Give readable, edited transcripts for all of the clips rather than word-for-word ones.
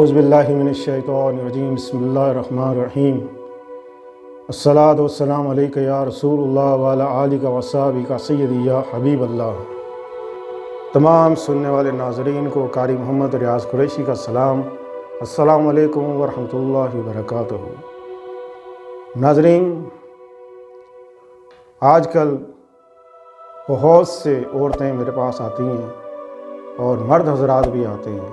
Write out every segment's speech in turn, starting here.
اعوذ باللہ من الشیطان الرجیم بسم اللہ الرحمن الرحیم الصلاۃ والسلام علیک یا رسول اللہ وعلی آلک وصحبک سیدی یا حبیب اللہ۔ تمام سننے والے ناظرین کو قاری محمد ریاض قریشی کا سلام، السلام علیکم ورحمۃ اللہ وبرکاتہ۔ ناظرین، آج کل بہت سے عورتیں میرے پاس آتی ہیں اور مرد حضرات بھی آتے ہیں۔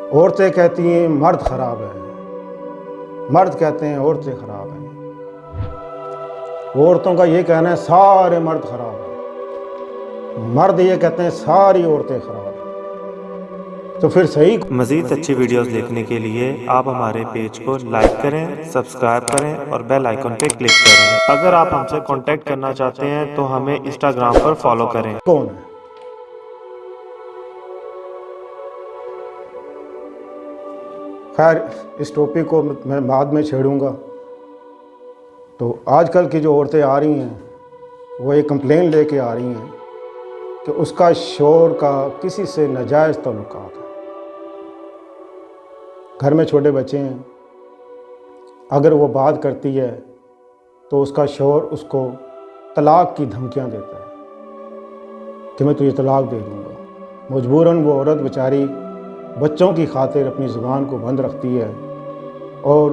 عورتیں کہتی ہیں مرد خراب ہے، مرد کہتے ہیں عورتیں خراب ہیں۔ عورتوں کا یہ کہنا ہے سارے مرد خراب ہیں، مرد یہ کہتے ہیں ساری عورتیں خراب ہیں۔ تو پھر صحیح۔ مزید اچھی ویڈیوز دیکھنے کے لیے آپ ہمارے پیج کو لائک کریں، سبسکرائب کریں اور بیل آئیکن پہ کلک کریں۔ اگر آپ ہم سے کانٹیکٹ کرنا چاہتے ہیں تو ہمیں انسٹاگرام پر فالو کریں۔ کون ہے؟ خیر، اس ٹاپک کو میں بعد میں چھیڑوں گا۔ تو آج کل کی جو عورتیں آ رہی ہیں وہ ایک کمپلین لے کے آ رہی ہیں کہ اس کا شوہر کا کسی سے ناجائز تعلقات ہیں۔ گھر میں چھوٹے بچے ہیں، اگر وہ بات کرتی ہے تو اس کا شوہر اس کو طلاق کی دھمکیاں دیتا ہے کہ میں تجھے طلاق دے دوں گا۔ مجبوراً وہ عورت بیچاری بچوں کی خاطر اپنی زبان کو بند رکھتی ہے اور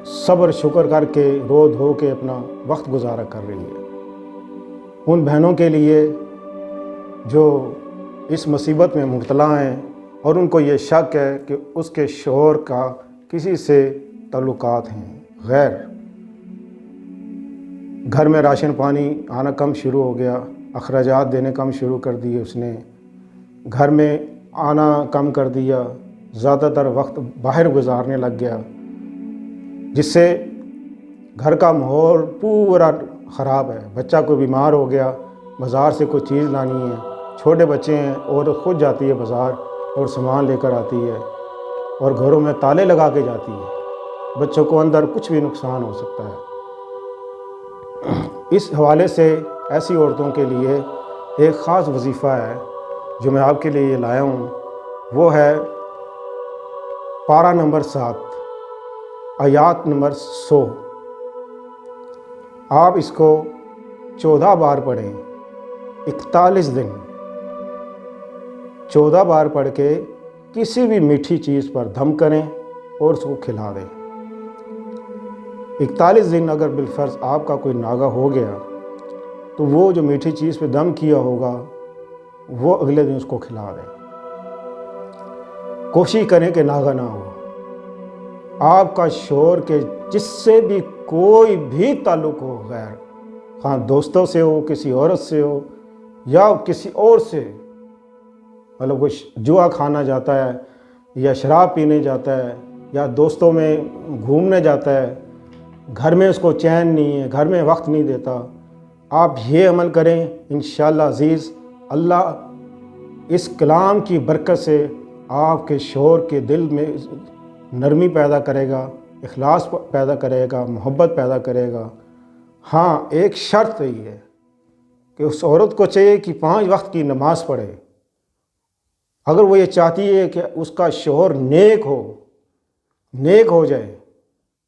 صبر شکر کر کے رو دھو کے اپنا وقت گزارا کر رہی ہے۔ ان بہنوں کے لیے جو اس مصیبت میں مبتلا ہیں اور ان کو یہ شک ہے کہ اس کے شوہر کا کسی سے تعلقات ہیں غیر، گھر میں راشن پانی آنا کم شروع ہو گیا، اخراجات دینے کم شروع کر دیے، اس نے گھر میں آنا کم کر دیا، زیادہ تر وقت باہر گزارنے لگ گیا، جس سے گھر کا ماحول پورا خراب ہے۔ بچہ کوئی بیمار ہو گیا، بازار سے کوئی چیز لانی ہے، چھوٹے بچے ہیں اور خود جاتی ہے بازار اور سامان لے کر آتی ہے اور گھروں میں تالے لگا کے جاتی ہے، بچوں کو اندر کچھ بھی نقصان ہو سکتا ہے۔ اس حوالے سے ایسی عورتوں کے لیے ایک خاص وظیفہ ہے جو میں آپ کے لیے یہ لایا ہوں، وہ ہے پارہ نمبر 7 آیات نمبر 100۔ آپ اس کو 14 بار پڑھیں، 41 دن 14 بار پڑھ کے کسی بھی میٹھی چیز پر دم کریں اور اس کو کھلا دیں۔ 41 دن اگر بالفرض آپ کا کوئی ناغہ ہو گیا تو وہ جو میٹھی چیز پہ دم کیا ہوگا وہ اگلے دن اس کو کھلا دیں۔ کوشش کریں کہ ناغہ نہ ہو۔ آپ کا شوہر کے جس سے بھی کوئی بھی تعلق ہو غیر، ہاں دوستوں سے ہو، کسی عورت سے ہو یا کسی اور سے، مطلب کوئی جوا کھانا جاتا ہے یا شراب پینے جاتا ہے یا دوستوں میں گھومنے جاتا ہے، گھر میں اس کو چین نہیں ہے، گھر میں وقت نہیں دیتا، آپ یہ عمل کریں انشاءاللہ عزیز، اللہ اس کلام کی برکت سے آپ کے شوہر کے دل میں نرمی پیدا کرے گا، اخلاص پیدا کرے گا، محبت پیدا کرے گا۔ ہاں، ایک شرط یہ ہے کہ اس عورت کو چاہیے کہ 5 وقت کی نماز پڑھے۔ اگر وہ یہ چاہتی ہے کہ اس کا شوہر نیک ہو جائے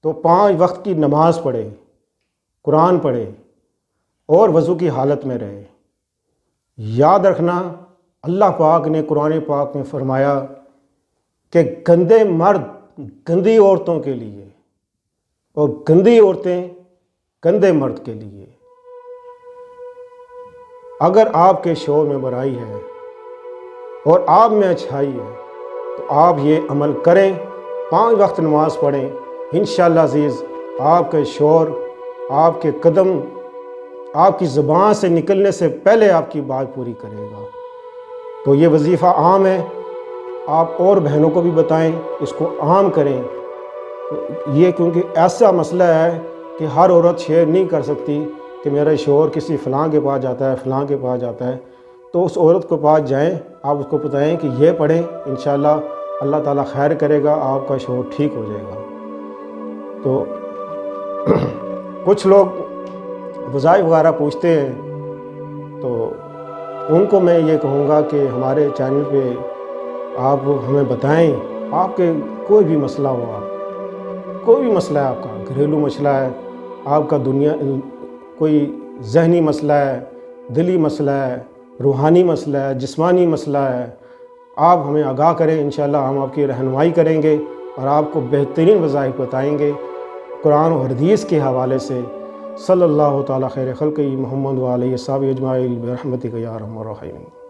تو 5 وقت کی نماز پڑھے، قرآن پڑھے اور وضو کی حالت میں رہے۔ یاد رکھنا، اللہ پاک نے قرآن پاک میں فرمایا کہ گندے مرد گندی عورتوں کے لیے اور گندی عورتیں گندے مرد کے لیے۔ اگر آپ کے شوہر میں برائی ہے اور آپ میں اچھائی ہے تو آپ یہ عمل کریں، 5 وقت نماز پڑھیں، انشاءاللہ عزیز آپ کے شوہر آپ کے قدم آپ کی زبان سے نکلنے سے پہلے آپ کی بات پوری کرے گا۔ تو یہ وظیفہ عام ہے، آپ اور بہنوں کو بھی بتائیں، اس کو عام کریں۔ یہ کیونکہ ایسا مسئلہ ہے کہ ہر عورت شیئر نہیں کر سکتی کہ میرا شوہر کسی فلاں کے پاس جاتا ہے، فلاں کے پاس جاتا ہے، تو اس عورت کے پاس جائیں، آپ اس کو بتائیں کہ یہ پڑھیں، انشاءاللہ اللہ تعالیٰ خیر کرے گا، آپ کا شوہر ٹھیک ہو جائے گا۔ تو کچھ لوگ وظائف وغیرہ پوچھتے ہیں تو ان کو میں یہ کہوں گا کہ ہمارے چینل پہ آپ ہمیں بتائیں، آپ کے کوئی بھی مسئلہ ہو، کوئی بھی مسئلہ ہے، آپ کا گھریلو مسئلہ ہے، آپ کا کوئی ذہنی مسئلہ ہے، دلی مسئلہ ہے، روحانی مسئلہ ہے، جسمانی مسئلہ ہے، آپ ہمیں آگاہ کریں، انشاءاللہ ہم آپ کی رہنمائی کریں گے اور آپ کو بہترین وظائف بتائیں گے قرآن و حدیث کے حوالے سے۔ صلی اللہ تعالیٰ خیر خلقہ محمد و علیہ وصحبہ اجمعین برحمتک یا ارحم الراحمین۔